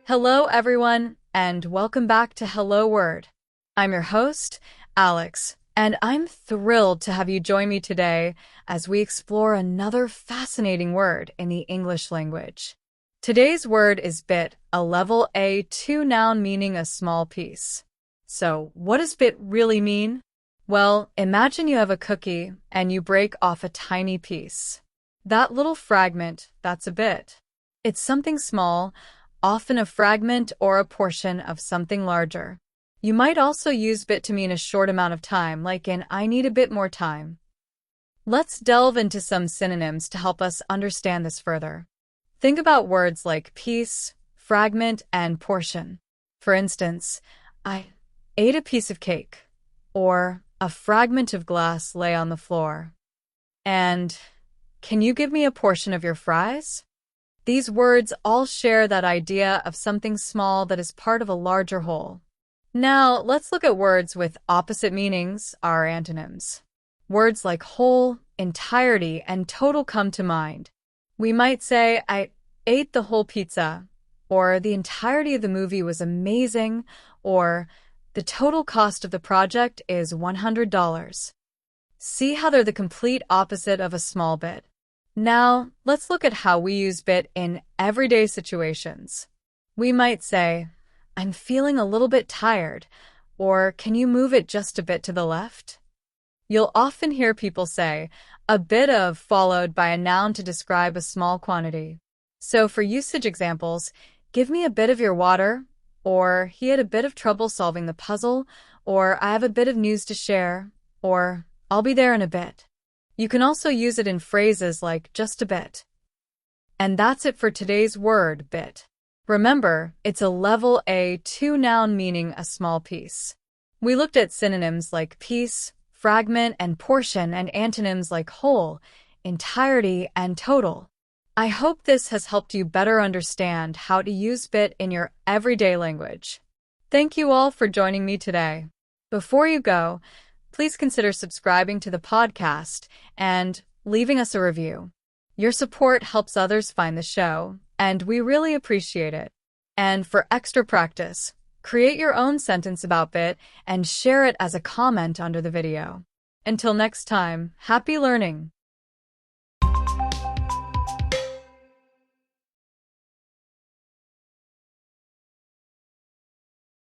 Hello, everyone, and welcome back to Hello Word. I'm your host, Alex, and I'm thrilled to have you join me today as we explore another fascinating word in the English language. Today's word is bit, a level A2 noun meaning a small piece. So, what does bit really mean? Well, imagine you have a cookie and you break off a tiny piece. That little fragment, that's a bit. It's something small, often a fragment or a portion of something larger. You might also use bit to mean a short amount of time, like in I need a bit more time. Let's delve into some synonyms to help us understand this further. Think about words like piece, fragment, and portion. For instance, I ate a piece of cake, or a fragment of glass lay on the floor. And can you give me a portion of your fries? These words all share that idea of something small that is part of a larger whole. Now, let's look at words with opposite meanings, our antonyms. Words like whole, entirety, and total come to mind. We might say, I ate the whole pizza, or the entirety of the movie was amazing, or the total cost of the project is $100. See how they're the complete opposite of a small bit. Now, let's look at how we use bit in everyday situations. We might say, I'm feeling a little bit tired, or can you move it just a bit to the left? You'll often hear people say, a bit of followed by a noun to describe a small quantity. So for usage examples, give me a bit of your water, or he had a bit of trouble solving the puzzle, or I have a bit of news to share, or I'll be there in a bit. You can also use it in phrases like just a bit. And that's it for today's word, bit. Remember, it's a level A2 noun meaning a small piece. We looked at synonyms like piece, fragment, and portion, and antonyms like whole, entirety, and total. I hope this has helped you better understand how to use bit in your everyday language. Thank you all for joining me today. Before you go, please consider subscribing to the podcast and leaving us a review. Your support helps others find the show, and we really appreciate it. And for extra practice, create your own sentence about bit and share it as a comment under the video. Until next time, happy learning!